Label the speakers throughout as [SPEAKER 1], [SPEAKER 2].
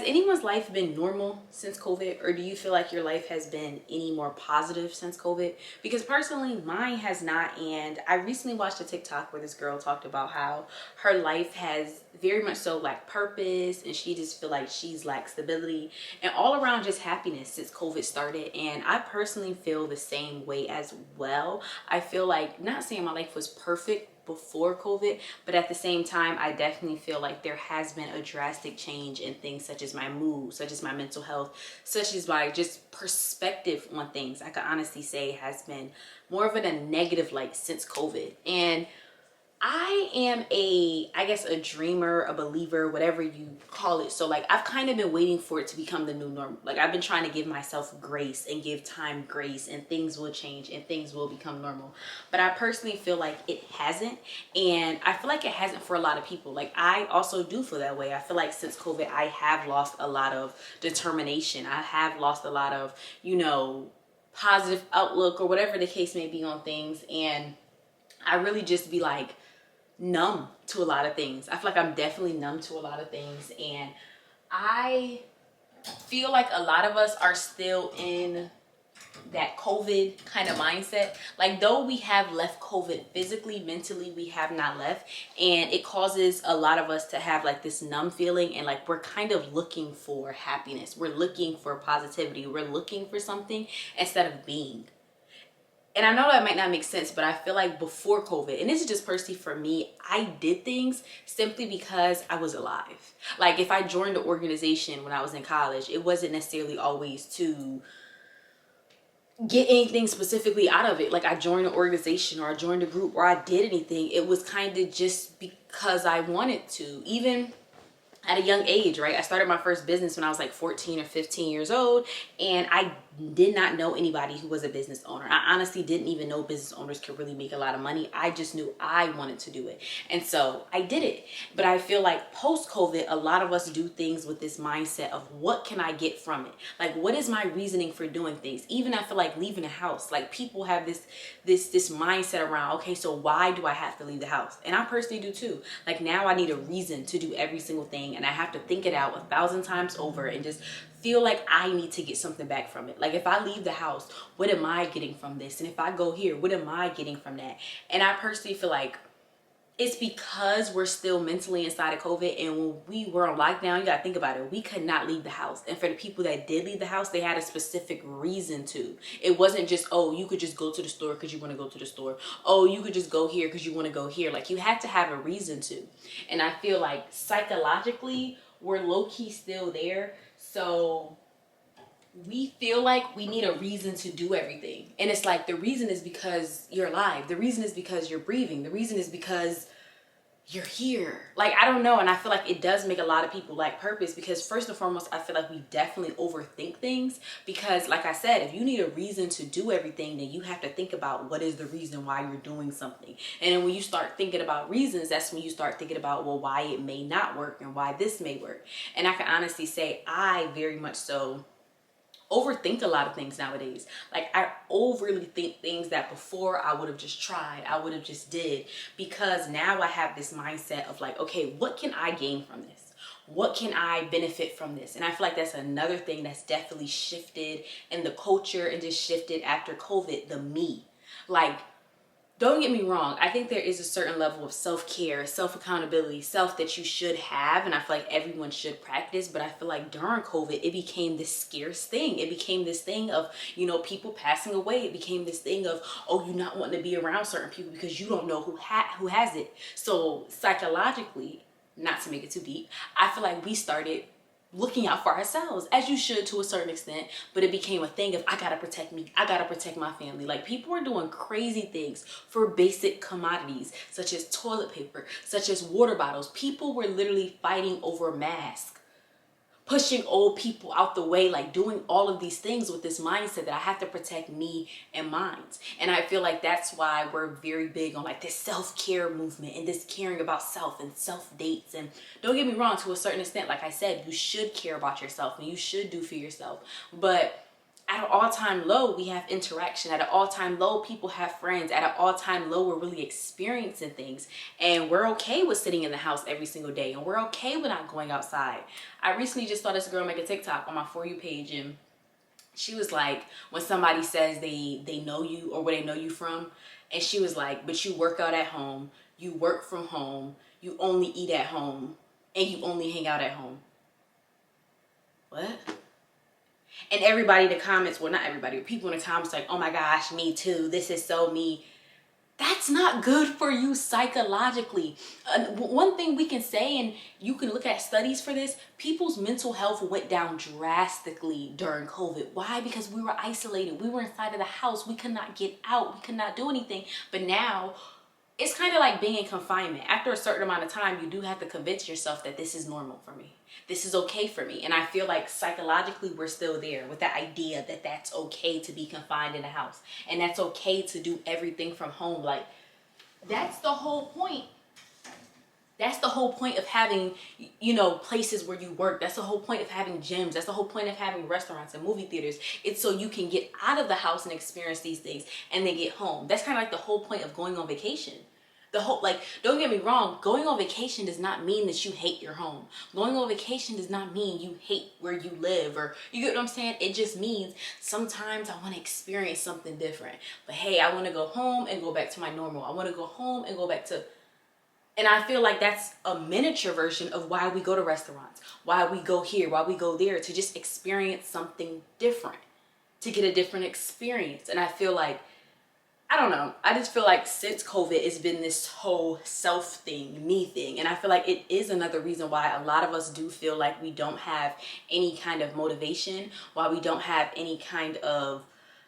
[SPEAKER 1] anyone's life been normal since COVID, or do you feel like your life has been any more positive since COVID? Because personally, mine has not. And I recently watched a TikTok where this girl talked about how her life has very much so lacked purpose, and she just feel like she's lacked stability and all around just happiness since COVID started. And I personally feel the same way as well. I feel like, not saying my life was perfect before COVID, but at the same time, I definitely feel like there has been a drastic change in things such as my mood, such as my mental health, such as my just perspective on things. I could honestly say has been more of in a negative light since COVID. And I am I guess a dreamer, a believer, whatever you call it. So like I've kind of been waiting for it to become the new normal. Like I've been trying to give myself grace and give time grace, and things will change and things will become normal. But I personally feel like it hasn't, and I feel like it hasn't for a lot of people. Like I also do feel that way. I feel like since COVID, I have lost a lot of determination. I have lost a lot of, positive outlook or whatever the case may be on things. And I really just be like, numb to a lot of things. I feel like I'm definitely numb to a lot of things, and I feel like a lot of us are still in that COVID kind of mindset. Like though we have left COVID physically, mentally we have not left, and it causes a lot of us to have like this numb feeling, and like we're kind of looking for happiness, we're looking for positivity, we're looking for something instead of being. And I know that might not make sense, but I feel like before COVID, and this is just personally for me, I did things simply because I was alive. Like if I joined an organization when I was in college, it wasn't necessarily always to get anything specifically out of it. Like I joined an organization or I joined a group or I did anything. It was kind of just because I wanted to. Even at a young age, right? I started my first business when I was like 14 or 15 years old, and I did not know anybody who was a business owner. I honestly didn't even know business owners could really make a lot of money. I just knew I wanted to do it. And so I did it. But I feel like post-COVID, a lot of us do things with this mindset of what can I get from it? Like, what is my reasoning for doing things? Even I feel like leaving the house, like people have this mindset around, okay, so why do I have to leave the house? And I personally do too. Like now I need a reason to do every single thing, and I have to think it out 1,000 times over and just feel like I need to get something back from it. Like if I leave the house, what am I getting from this? And if I go here, what am I getting from that? And I personally feel like it's because we're still mentally inside of COVID, and when we were on lockdown, you gotta think about it, we could not leave the house. And for the people that did leave the house, they had a specific reason to. It wasn't just, oh, you could just go to the store because you want to go to the store. Oh, you could just go here because you want to go here. Like you had to have a reason to. And I feel like psychologically, we're low-key still there. So we feel like we need a reason to do everything. And it's like the reason is because you're alive. The reason is because you're breathing. The reason is because you're here. Like, I don't know. And I feel like it does make a lot of people lack purpose, because first and foremost, I feel like we definitely overthink things. Because like I said, if you need a reason to do everything, then you have to think about what is the reason why you're doing something. And then when you start thinking about reasons, that's when you start thinking about, well, why it may not work and why this may work. And I can honestly say I very much so overthink a lot of things nowadays. Like I overly think things that before I would have just tried, I would have just did, because now I have this mindset of like, okay, what can I gain from this? What can I benefit from this? And I feel like that's another thing that's definitely shifted in the culture and just shifted after COVID, the me. Like, don't get me wrong, I think there is a certain level of self-care, self-accountability, self that you should have, and I feel like everyone should practice. But I feel like during COVID, it became this scarce thing. It became this thing of, people passing away. It became this thing of, oh, you not wanting to be around certain people because you don't know who has it. So psychologically, not to make it too deep, I feel like we started looking out for ourselves, as you should to a certain extent, but it became a thing of, I gotta protect me, I gotta protect my family. Like people are doing crazy things for basic commodities such as toilet paper, such as water bottles. People were literally fighting over masks, pushing old people out the way, like doing all of these things with this mindset that I have to protect me and mine. And I feel like that's why we're very big on like this self-care movement and this caring about self and self-dates. And don't get me wrong, to a certain extent, like I said, you should care about yourself and you should do for yourself. But at an all-time low, we have interaction. At an all-time low, people have friends. At an all-time low, we're really experiencing things. And we're okay with sitting in the house every single day. And we're okay with not going outside. I recently just saw this girl make a TikTok on my For You page, and she was like, when somebody says they know you or where they know you from, and she was like, but you work out at home, you work from home, you only eat at home, and you only hang out at home. What? And everybody in the comments, well, not everybody, but people in the comments like, oh my gosh, me too. This is so me. That's not good for you psychologically. One thing we can say, and you can look at studies for this, people's mental health went down drastically during COVID. Why? Because we were isolated. We were inside of the house. We could not get out. We could not do anything. But now, it's kind of like being in confinement. After a certain amount of time, you do have to convince yourself that this is normal for me. This is okay for me. And I feel like psychologically we're still there with that idea that that's okay to be confined in a house. And that's okay to do everything from home. Like, that's the whole point. That's the whole point of having, you know, places where you work. That's the whole point of having gyms. That's the whole point of having restaurants and movie theaters. It's so you can get out of the house and experience these things and then get home. That's kind of like the whole point of going on vacation. The whole, like, don't get me wrong, going on vacation does not mean that you hate your home. Going on vacation does not mean you hate where you live, or, you get what I'm saying? It just means sometimes I want to experience something different. But hey, I want to go home and go back to my normal. I want to go home and go back to, and I feel like that's a miniature version of why we go to restaurants, why we go here, why we go there, to just experience something different, to get a different experience. And I feel like, I don't know, I just feel like since COVID, it's been this whole self thing, me thing. And I feel like it is another reason why a lot of us do feel like we don't have any kind of motivation, why we don't have any kind of,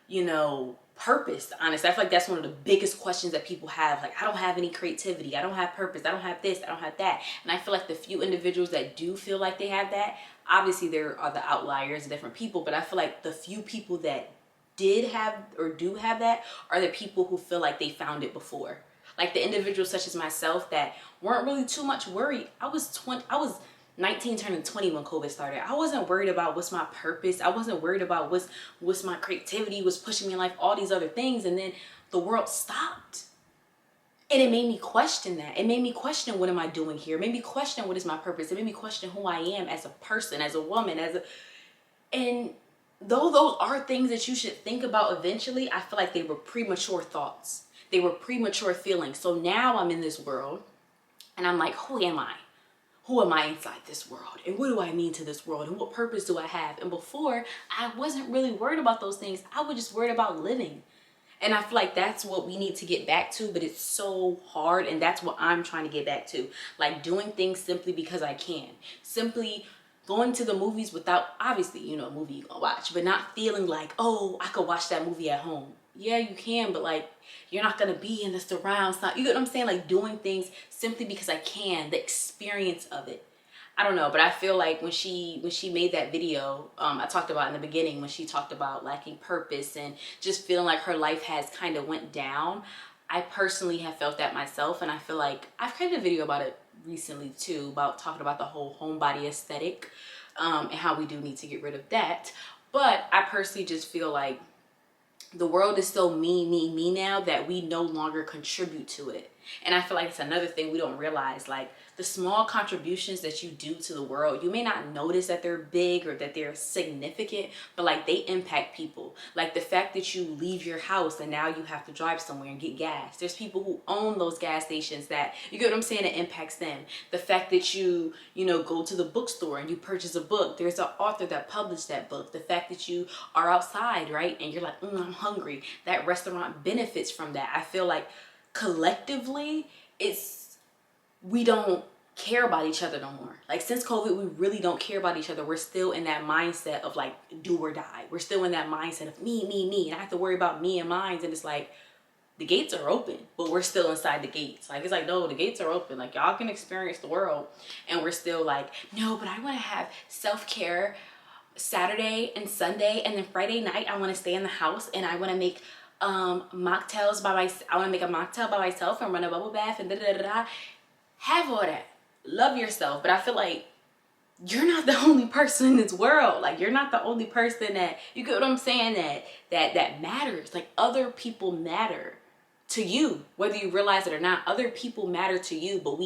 [SPEAKER 1] you know, purpose. Honestly, I feel like that's one of the biggest questions that people have. Like, I don't have any creativity, I don't have purpose, I don't have this, I don't have that. And I feel like the few individuals that do feel like they have that, obviously there are the outliers, different people, but I feel like the few people that did have or do have that are the people who feel like they found it before. Like the individuals such as myself that weren't really too much worried. I was 19 turning 20 when COVID started. I wasn't worried about what's my purpose. I wasn't worried about what's my creativity, was pushing me in life, all these other things. And then the world stopped. And it made me question that. It made me question, what am I doing here? It made me question, what is my purpose? It made me question who I am as a person, as a woman, and though those are things that you should think about eventually, I feel like they were premature thoughts. They were premature feelings. So now I'm in this world and I'm like, who am I? Who am I inside this world? And what do I mean to this world? And what purpose do I have? And before, I wasn't really worried about those things. I was just worried about living. And I feel like that's what we need to get back to, but it's so hard. And that's what I'm trying to get back to. Like doing things simply because I can. Simply going to the movies without, obviously, you know, a movie you gonna watch, but not feeling like, oh, I could watch that movie at home. Yeah, you can, but like, you're not gonna be in the surround sound. You get what I'm saying? Like doing things simply because I can, the experience of it. I don't know, but I feel like when she made that video, I talked about in the beginning, when she talked about lacking purpose and just feeling like her life has kind of went down, I personally have felt that myself. And I feel like I've created a video about it recently too, about talking about the whole homebody aesthetic, and how we do need to get rid of that. But I personally just feel like the world is so me now that we no longer contribute to it. And I feel like it's another thing we don't realize, like the small contributions that you do to the world, you may not notice that they're big or that they're significant, but like they impact people. Like the fact that you leave your house and now you have to drive somewhere and get gas. There's people who own those gas stations that, you get what I'm saying, it impacts them. The fact that you know, go to the bookstore and you purchase a book. There's an author that published that book. The fact that you are outside, right? And you're like, I'm hungry. That restaurant benefits from that. I feel like collectively, we don't care about each other no more. Like since COVID, we really don't care about each other. We're still in that mindset of like do or die. We're still in that mindset of me, and I have to worry about me and mine. And it's like the gates are open, but we're still inside the gates. Like it's like, no, the gates are open. Like y'all can experience the world, and we're still like, no, but I want to have self-care Saturday and Sunday, and then Friday night I want to stay in the house and I want to make mocktails I want to make a mocktail by myself and run a bubble bath and da da da da. Have all that. Love yourself. But I feel like you're not the only person in this world. Like, you're not the only person that, you get what I'm saying, that matters. Like, other people matter to you, whether you realize it or not. Other people matter to you, but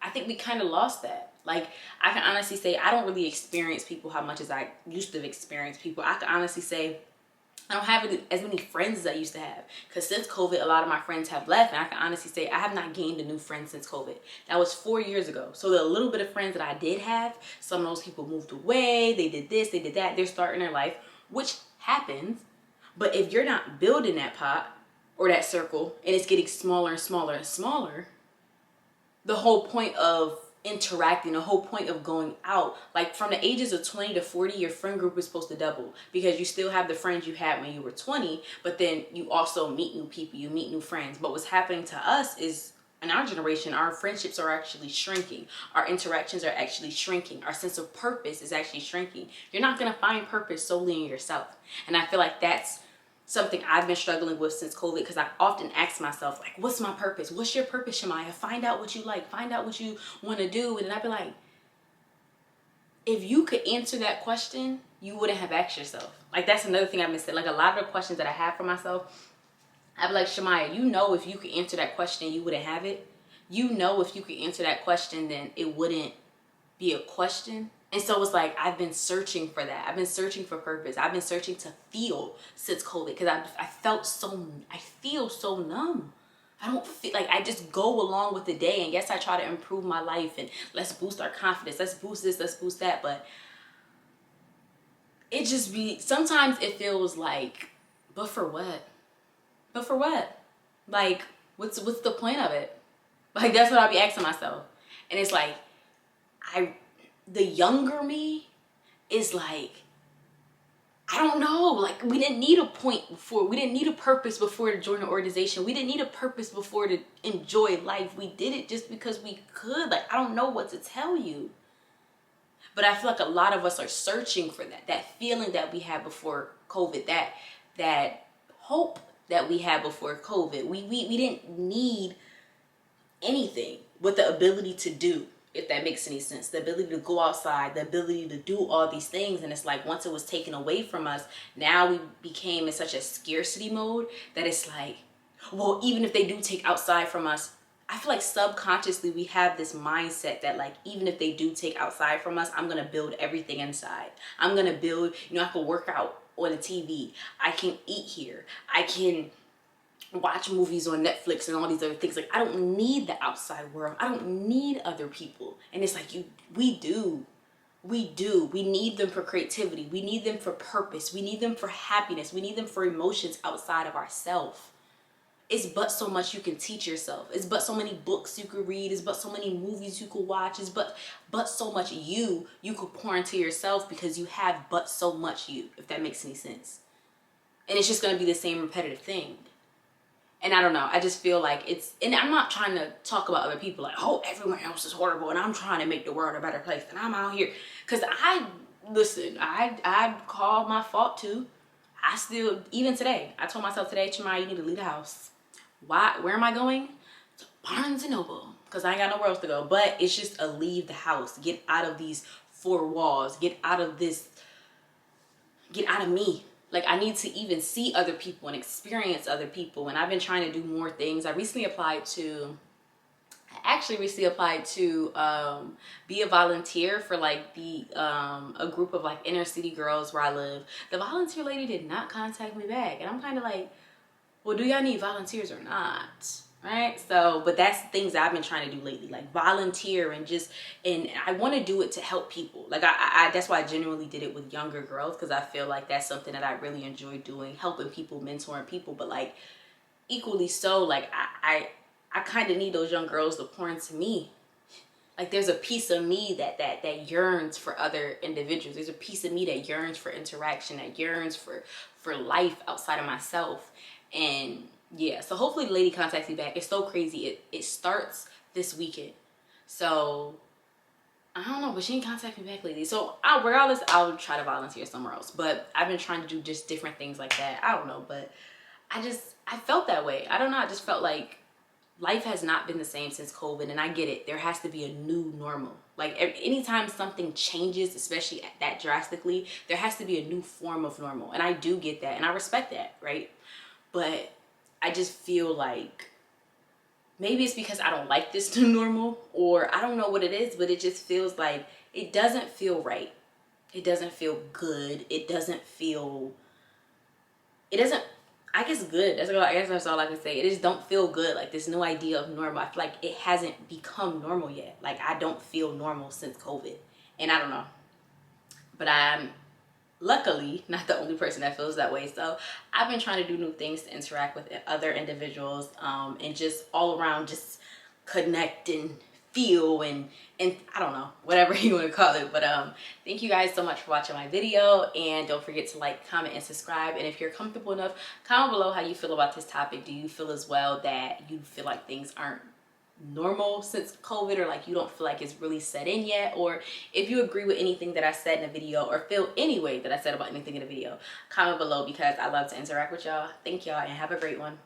[SPEAKER 1] I think we kind of lost that. Like, I can honestly say I don't really experience people how much as I used to experience people. I can honestly say I don't have as many friends as I used to have, because since COVID, a lot of my friends have left, and I can honestly say I have not gained a new friend since COVID. That was 4 years ago. So the little bit of friends that I did have, some of those people moved away, they did this, they did that, they're starting their life, which happens. But if you're not building that pot or that circle, and it's getting smaller and smaller and smaller, the whole point of interacting, the whole point of going out, like from the ages of 20 to 40, your friend group is supposed to double, because you still have the friends you had when you were 20, but then you also meet new people, you meet new friends. But what's happening to us is, in our generation, our friendships are actually shrinking, our interactions are actually shrinking, our sense of purpose is actually shrinking. You're not going to find purpose solely in yourself. And I feel like that's something I've been struggling with since COVID, because I often ask myself, like, what's my purpose? What's your purpose, Shamaya? Find out what you like. Find out what you want to do. And then I'd be like, if you could answer that question, you wouldn't have asked yourself. Like, that's another thing I've been saying. Like, a lot of the questions that I have for myself, I'd be like, Shamaya, you know, if you could answer that question, you wouldn't have it. You know, if you could answer that question, then it wouldn't be a question. And so it's like, I've been searching for that. I've been searching for purpose. I've been searching to feel since COVID, because I feel so numb. I don't feel like, I just go along with the day. And yes, I try to improve my life, and let's boost our confidence. Let's boost this, let's boost that. But it just sometimes it feels like, but for what? But for what? Like, what's the point of it? Like, that's what I'll be asking myself. And it's like, the younger me is like, I don't know, like, we didn't need a point before, we didn't need a purpose before to join an organization, we didn't need a purpose before to enjoy life, we did it just because we could. Like, I don't know what to tell you, but I feel like a lot of us are searching for that feeling that we had before COVID, that hope that we had before COVID. We didn't need anything with the ability to do, if that makes any sense, the ability to go outside, the ability to do all these things. And it's like, once it was taken away from us, now we became in such a scarcity mode that it's like, well, even if they do take outside from us, I feel like subconsciously we have this mindset that, like, even if they do take outside from us, I'm gonna build everything inside. I'm gonna build, I can work out on the TV, I can eat here, I can watch movies on Netflix and all these other things. Like, I don't need the outside world. I don't need other people. And it's like, we do. We need them for creativity. We need them for purpose. We need them for happiness. We need them for emotions outside of ourselves. It's but so much you can teach yourself. It's but so many books you could read. It's but so many movies you could watch. It's but so much you could pour into yourself, because you have but so much you, if that makes any sense. And it's just going to be the same repetitive thing. And I don't know, I just feel like and I'm not trying to talk about other people like, oh, everyone else is horrible and I'm trying to make the world a better place and I'm out here. Because I call my fault too. I still, even today, I told myself today, Chamaya, you need to leave the house. Why? Where am I going? To Barnes and Noble, because I ain't got nowhere else to go. But it's just a leave the house. Get out of these four walls. Get out of me. Like, I need to even see other people and experience other people. And I've been trying to do more things. I actually recently applied to be a volunteer for like a group of like inner city girls where I live. The volunteer lady did not contact me back. And I'm kind of like, well, do y'all need volunteers or not? Right? So, but that's things I've been trying to do lately, like volunteer and I want to do it to help people. Like I that's why I genuinely did it with younger girls, because I feel like that's something that I really enjoy doing, helping people, mentoring people. But like equally so, like I kind of need those young girls to pour into me. Like, there's a piece of me that yearns for other individuals. There's a piece of me that yearns for interaction, that yearns for life outside of myself. And yeah, so hopefully the lady contacts me back. It's so crazy. It starts this weekend. So I don't know, but she didn't contact me back lately. So regardless, I'll try to volunteer somewhere else. But I've been trying to do just different things like that. I don't know, but I felt that way. I don't know. I just felt like life has not been the same since COVID, and I get it. There has to be a new normal. Like anytime something changes, especially that drastically, there has to be a new form of normal. And I do get that, and I respect that, right? But I just feel like maybe it's because I don't like this new normal, or I don't know what it is, but it just feels like it doesn't feel right. It doesn't feel good. It doesn't, I guess good. I guess that's all I can say. It just don't feel good. Like this new idea of normal. I feel like it hasn't become normal yet. Like I don't feel normal since COVID. And I don't know. But I'm luckily not the only person that feels that way. So I've been trying to do new things to interact with other individuals, and just all around just connect and feel and I don't know, whatever you want to call it. But thank you guys so much for watching my video, and don't forget to like, comment, and subscribe. And if you're comfortable enough, comment below how you feel about this topic. Do you feel as well that you feel like things aren't normal since COVID, or like you don't feel like it's really set in yet? Or if you agree with anything that I said in the video, or feel any way that I said about anything in the video, comment below, because I love to interact with y'all. Thank y'all, and have a great one.